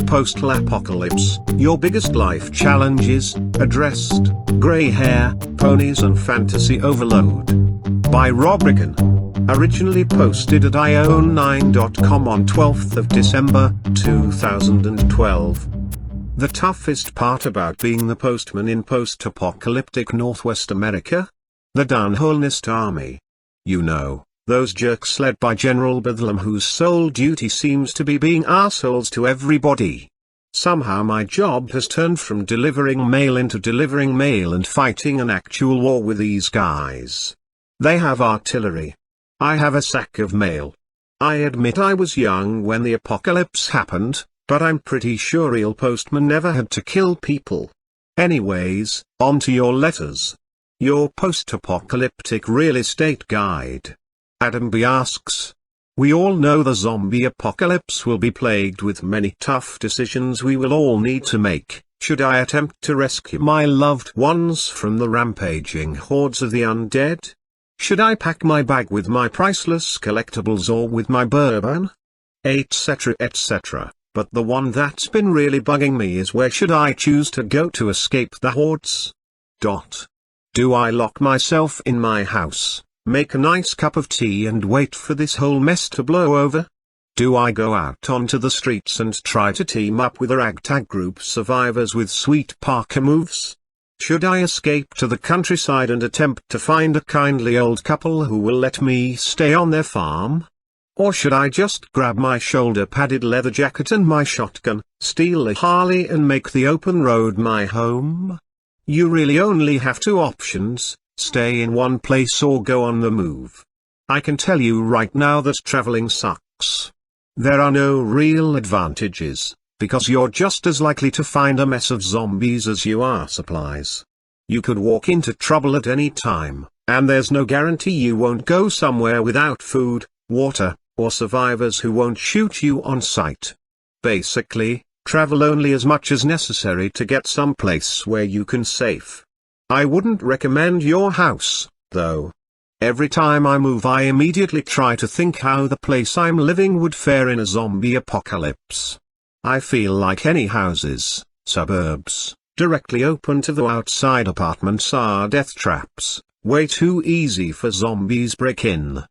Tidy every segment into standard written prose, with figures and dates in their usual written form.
Postal Apocalypse, Your Biggest Life Challenges, Addressed, Grey Hair, Ponies and Fantasy Overload. By Rob Ricken. Originally posted at io9.com on 12th of December, 2012. The toughest part about being the postman in post-apocalyptic Northwest America? The downhillist army. You know, those jerks led by General Bedlam whose sole duty seems to be being assholes to everybody. Somehow my job has turned from delivering mail into delivering mail and fighting an actual war with these guys. They have artillery. I have a sack of mail. I admit I was young when the apocalypse happened, but I'm pretty sure real postmen never had to kill people. Anyways, on to your letters. Your post-apocalyptic real estate guide. Adam B asks, we all know the zombie apocalypse will be plagued with many tough decisions we will all need to make. Should I attempt to rescue my loved ones from the rampaging hordes of the undead? Should I pack my bag with my priceless collectibles or with my bourbon? Etc. etc. But the one that's been really bugging me is where should I choose to go to escape the hordes? Do I lock myself in my house, make a nice cup of tea and wait for this whole mess to blow over? Do I go out onto the streets and try to team up with a ragtag group survivors with sweet parkour moves? Should I escape to the countryside and attempt to find a kindly old couple who will let me stay on their farm? Or should I just grab my shoulder-padded leather jacket and my shotgun, steal a Harley and make the open road my home? You really only have two options, stay in one place or go on the move. I can tell you right now that traveling sucks. There are no real advantages, because you're just as likely to find a mess of zombies as you are supplies. You could walk into trouble at any time, and there's no guarantee you won't go somewhere without food, water, or survivors who won't shoot you on sight. Basically, travel only as much as necessary to get someplace where you can safe. I wouldn't recommend your house, though. Every time I move I immediately try to think how the place I'm living would fare in a zombie apocalypse. I feel like any houses, suburbs, directly open to the outside apartments are death traps, way too easy for zombies break in.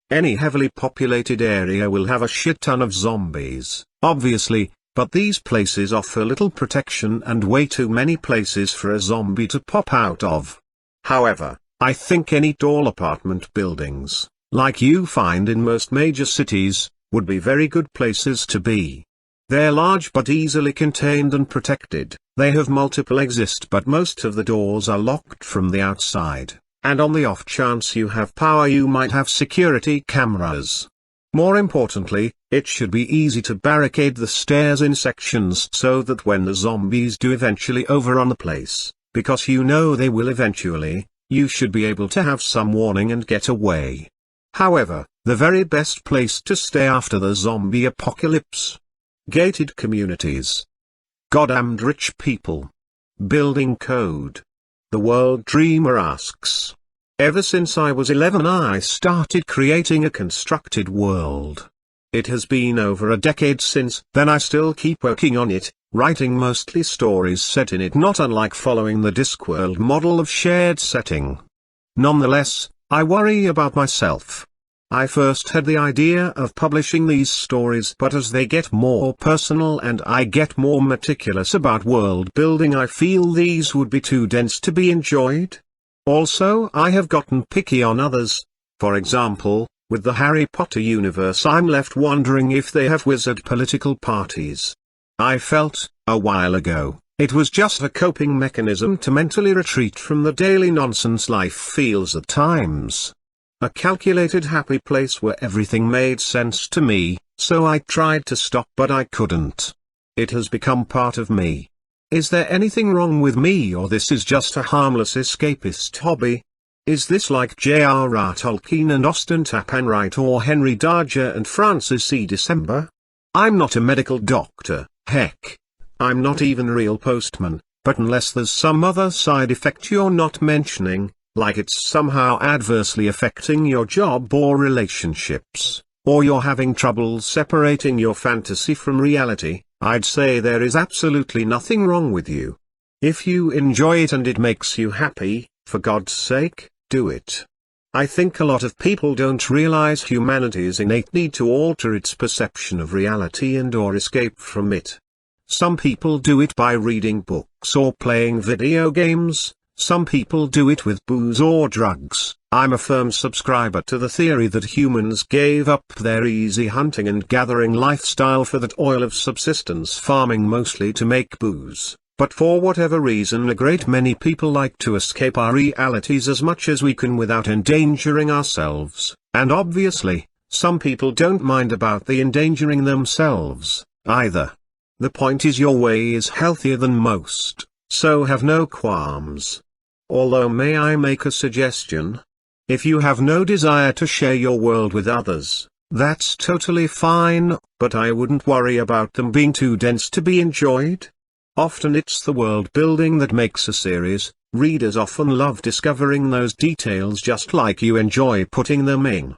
Any heavily populated area will have a shit ton of zombies, obviously, but these places offer little protection and way too many places for a zombie to pop out of. However, I think any tall apartment buildings, like you find in most major cities, would be very good places to be. They're large but easily contained and protected, they have multiple exits but most of the doors are locked from the outside, and on the off chance you have power you might have security cameras. More importantly, it should be easy to barricade the stairs in sections so that when the zombies do eventually overrun the place, because you know they will eventually, you should be able to have some warning and get away. However, the very best place to stay after the zombie apocalypse. Gated communities. Goddamned rich people. Building code. The World Dreamer asks. Ever since I was 11 I started creating a constructed world. It has been over a decade since then. I still keep working on it, writing mostly stories set in it, not unlike following the Discworld model of shared setting. Nonetheless, I worry about myself. I first had the idea of publishing these stories, but as they get more personal and I get more meticulous about world building I feel these would be too dense to be enjoyed. Also I have gotten picky on others. For example, with the Harry Potter universe I'm left wondering if they have wizard political parties. I felt, a while ago, it was just a coping mechanism to mentally retreat from the daily nonsense life feels at times. A calculated happy place where everything made sense to me, so I tried to stop but I couldn't. It has become part of me. Is there anything wrong with me or this is just a harmless escapist hobby? Is this like J.R.R. Tolkien and Austen Tappanwright or Henry Darger and Francis C. December? I'm not a medical doctor, heck. I'm not even a real postman, but unless there's some other side effect you're not mentioning, like it's somehow adversely affecting your job or relationships, or you're having trouble separating your fantasy from reality, I'd say there is absolutely nothing wrong with you. If you enjoy it and it makes you happy, for God's sake, do it. I think a lot of people don't realize humanity's innate need to alter its perception of reality and/or escape from it. Some people do it by reading books or playing video games, some people do it with booze or drugs. I'm a firm subscriber to the theory that humans gave up their easy hunting and gathering lifestyle for that oil of subsistence farming mostly to make booze. But for whatever reason a great many people like to escape our realities as much as we can without endangering ourselves, and obviously, some people don't mind about the endangering themselves, either. The point is your way is healthier than most, so have no qualms. Although may I make a suggestion? If you have no desire to share your world with others, that's totally fine, but I wouldn't worry about them being too dense to be enjoyed. Often it's the world building that makes a series. Readers often love discovering those details just like you enjoy putting them in.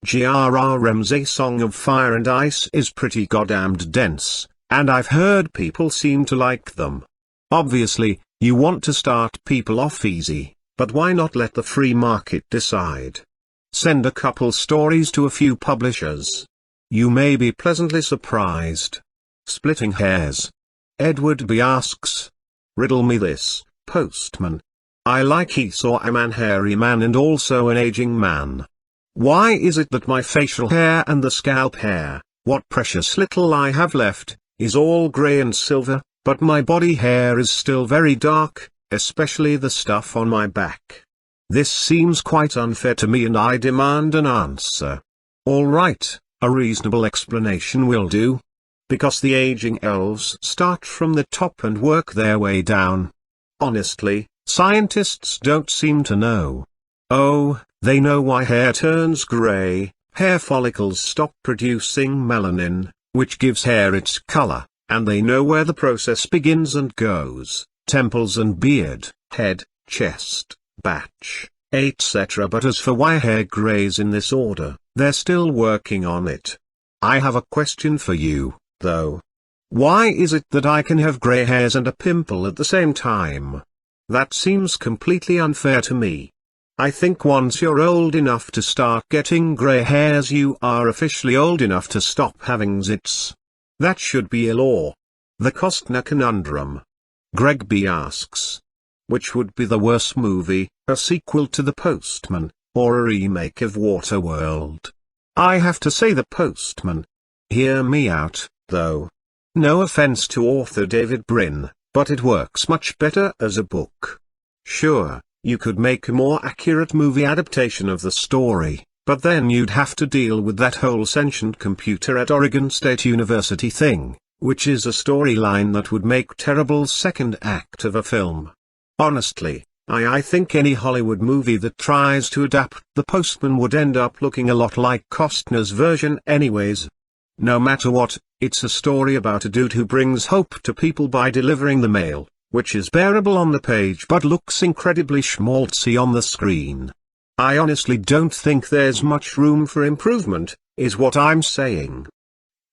J.R.R. Song of Fire and Ice is pretty goddamned dense, and I've heard people seem to like them. Obviously, you want to start people off easy, but why not let the free market decide? Send a couple stories to a few publishers. You may be pleasantly surprised. Splitting hairs. Edward B. asks, riddle me this, Postman. I like he saw a man, hairy man, and also an aging man. Why is it that my facial hair and the scalp hair, what precious little I have left, is all grey and silver, but my body hair is still very dark, especially the stuff on my back? This seems quite unfair to me and I demand an answer. All right, a reasonable explanation will do. Because the aging elves start from the top and work their way down. Honestly, scientists don't seem to know. Oh, they know why hair turns grey. Hair follicles stop producing melanin, which gives hair its color, and they know where the process begins and goes, temples and beard, head, chest, batch, etc. But as for why hair grays in this order, they're still working on it. I have a question for you, though. Why is it that I can have grey hairs and a pimple at the same time? That seems completely unfair to me. I think once you're old enough to start getting grey hairs you are officially old enough to stop having zits. That should be a law. The Costner Conundrum. Greg B. asks, which would be the worse movie, a sequel to The Postman, or a remake of Waterworld? I have to say The Postman. Hear me out, though. No offense to author David Brin, but it works much better as a book. Sure, you could make a more accurate movie adaptation of the story, but then you'd have to deal with that whole sentient computer at Oregon State University thing, which is a storyline that would make terrible second act of a film. Honestly, I think any Hollywood movie that tries to adapt The Postman would end up looking a lot like Costner's version anyways. No matter what, it's a story about a dude who brings hope to people by delivering the mail, which is bearable on the page but looks incredibly schmaltzy on the screen. I honestly don't think there's much room for improvement, is what I'm saying.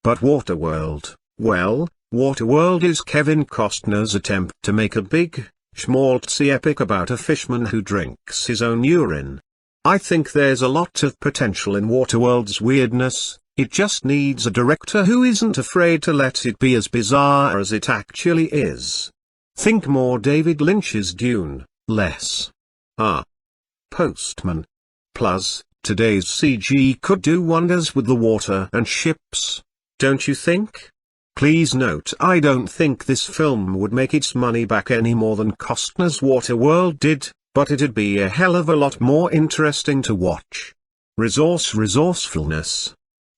But Waterworld, well, Waterworld is Kevin Costner's attempt to make a big, schmaltzy epic about a fishman who drinks his own urine. I think there's a lot of potential in Waterworld's weirdness. It just needs a director who isn't afraid to let it be as bizarre as it actually is. Think more David Lynch's Dune, less Postman. Plus, today's CG could do wonders with the water and ships. Don't you think? Please note I don't think this film would make its money back any more than Costner's Waterworld did, but it'd be a hell of a lot more interesting to watch. Resourcefulness.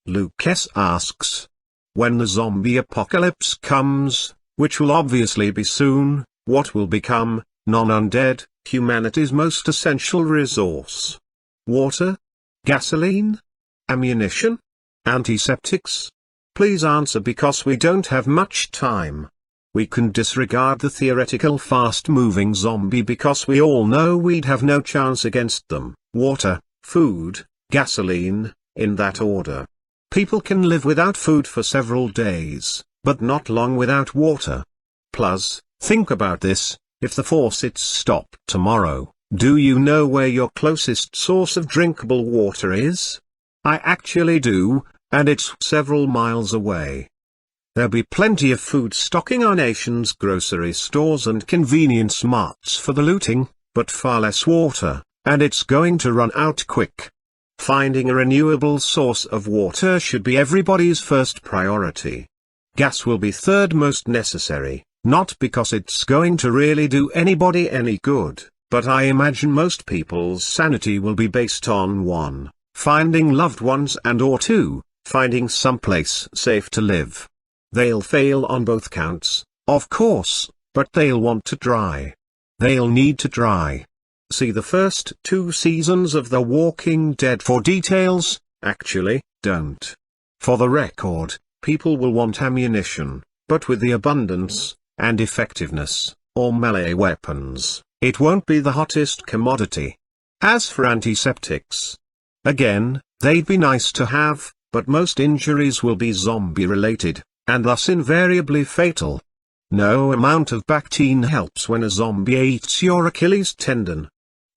Luke S. asks, when the zombie apocalypse comes, which will obviously be soon, what will become, non-undead, humanity's most essential resource? Water? Gasoline? Ammunition? Antiseptics? Please answer because we don't have much time. We can disregard the theoretical fast-moving zombie because we all know we'd have no chance against them. Water, food, gasoline, in that order. People can live without food for several days, but not long without water. Plus, think about this, if the faucets stop tomorrow, do you know where your closest source of drinkable water is? I actually do, and it's several miles away. There'll be plenty of food stocking our nation's grocery stores and convenience marts for the looting, but far less water, and it's going to run out quick. Finding a renewable source of water should be everybody's first priority. Gas will be third most necessary, not because it's going to really do anybody any good, but I imagine most people's sanity will be based on 1, finding loved ones, and or 2, finding someplace safe to live. They'll fail on both counts, of course, but they'll want to try. They'll need to try. See the first 2 seasons of The Walking Dead for details. Actually, don't. For the record, people will want ammunition, but with the abundance and effectiveness, or melee weapons, it won't be the hottest commodity. As for antiseptics, again, they'd be nice to have, but most injuries will be zombie-related, and thus invariably fatal. No amount of Bactine helps when a zombie eats your Achilles tendon.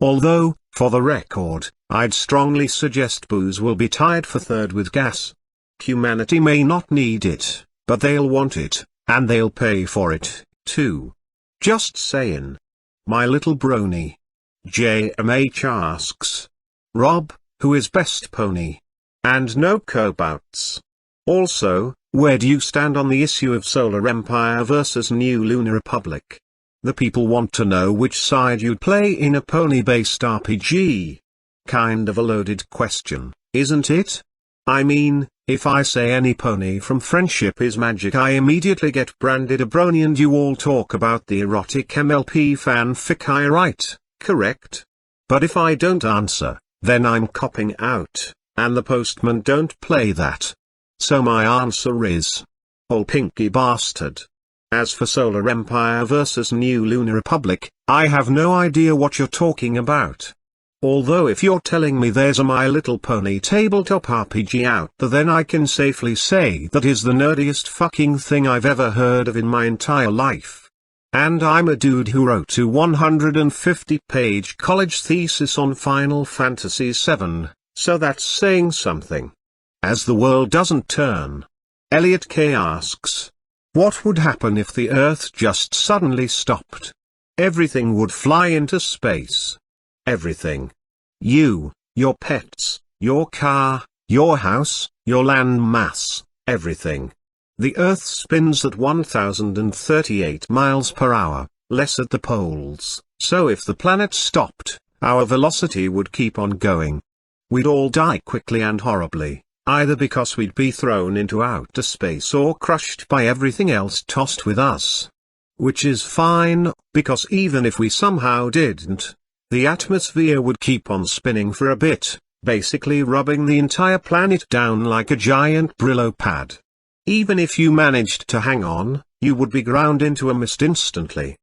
Although, for the record, I'd strongly suggest booze will be tied for third with gas. Humanity may not need it, but they'll want it, and they'll pay for it, too. Just sayin'. My little brony. JMH asks. Rob, who is best pony? And no co-bouts. Also, where do you stand on the issue of Solar Empire versus New Lunar Republic? The people want to know which side you'd play in a pony-based RPG. Kind of a loaded question, isn't it? I mean, if I say any pony from Friendship is Magic, I immediately get branded a brony and you all talk about the erotic MLP fanfic I write, correct? But if I don't answer, then I'm copping out, and the postman don't play that. So my answer is, ol' pinky bastard. As for Solar Empire versus New Lunar Republic, I have no idea what you're talking about. Although if you're telling me there's a My Little Pony tabletop RPG out there, then I can safely say that is the nerdiest fucking thing I've ever heard of in my entire life. And I'm a dude who wrote a 150-page college thesis on Final Fantasy VII, so that's saying something. As the world doesn't turn. Elliot K. asks. What would happen if the Earth just suddenly stopped? Everything would fly into space. Everything. You, your pets, your car, your house, your land mass, everything. The Earth spins at 1,038 miles per hour, less at the poles, so if the planet stopped, our velocity would keep on going. We'd all die quickly and horribly. Either because we'd be thrown into outer space or crushed by everything else tossed with us. Which is fine, because even if we somehow didn't, the atmosphere would keep on spinning for a bit, basically rubbing the entire planet down like a giant Brillo pad. Even if you managed to hang on, you would be ground into a mist instantly.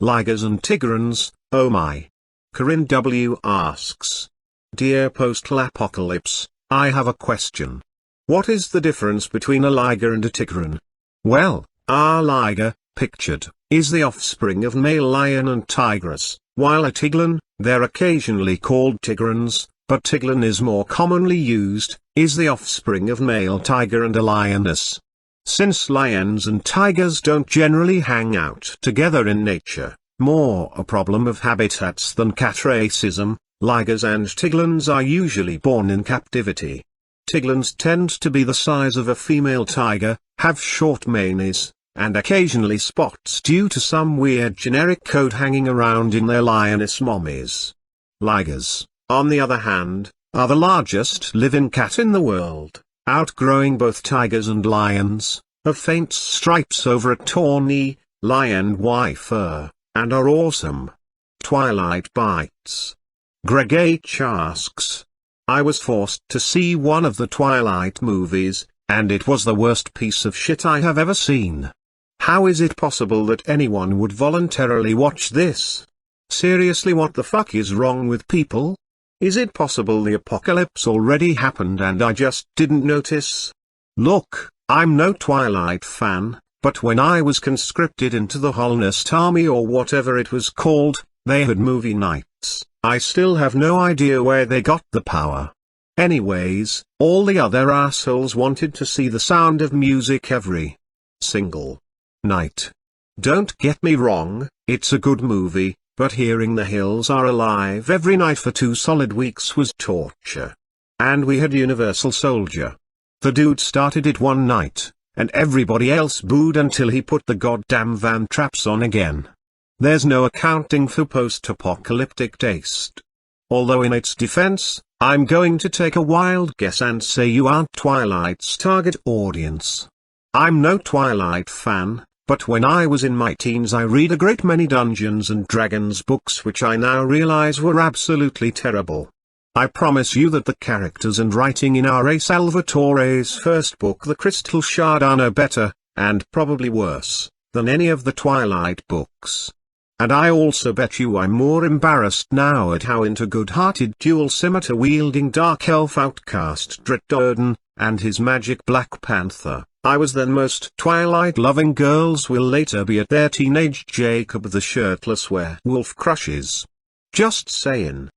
Ligers and Tigrans, oh my. Corinne W. asks. Dear Postal Apocalypse, I have a question. What is the difference between a liger and a tigran? Well, our liger, pictured, is the offspring of male lion and tigress, while a tiglan, they're occasionally called tigrans, but tiglan is more commonly used, is the offspring of male tiger and a lioness. Since lions and tigers don't generally hang out together in nature, more a problem of habitats than cat racism, ligers and tiglans are usually born in captivity. Tiglans tend to be the size of a female tiger, have short manes, and occasionally spots due to some weird generic code hanging around in their lioness mommies. Ligers, on the other hand, are the largest living cat in the world, outgrowing both tigers and lions, have faint stripes over a tawny, lion-y fur, and are awesome. Twilight bites. Greg H. asks. I was forced to see one of the Twilight movies, and it was the worst piece of shit I have ever seen. How is it possible that anyone would voluntarily watch this? Seriously, what the fuck is wrong with people? Is it possible the apocalypse already happened and I just didn't notice? Look, I'm no Twilight fan, But when I was conscripted into the Holnest Army or whatever it was called, they had movie nights. I still have no idea where they got the power. Anyways, all the other assholes wanted to see The Sound of Music every single night. Don't get me wrong, it's a good movie, but hearing The Hills Are Alive every night for 2 solid weeks was torture. And we had Universal Soldier. The dude started it one night, and everybody else booed until he put the goddamn Van Traps on again. There's no accounting for post-apocalyptic taste. Although in its defense, I'm going to take a wild guess and say you aren't Twilight's target audience. I'm no Twilight fan, but when I was in my teens I read a great many Dungeons and Dragons books which I now realize were absolutely terrible. I promise you that the characters and writing in R.A. Salvatore's first book The Crystal Shard are no better, and probably worse, than any of the Twilight books. And I also bet you I'm more embarrassed now at how into good-hearted dual scimitar-wielding dark elf outcast Drit Do'Urden, and his magic Black Panther, I was than most Twilight-loving girls will later be at their teenage Jacob the shirtless werewolf crushes. Just sayin'.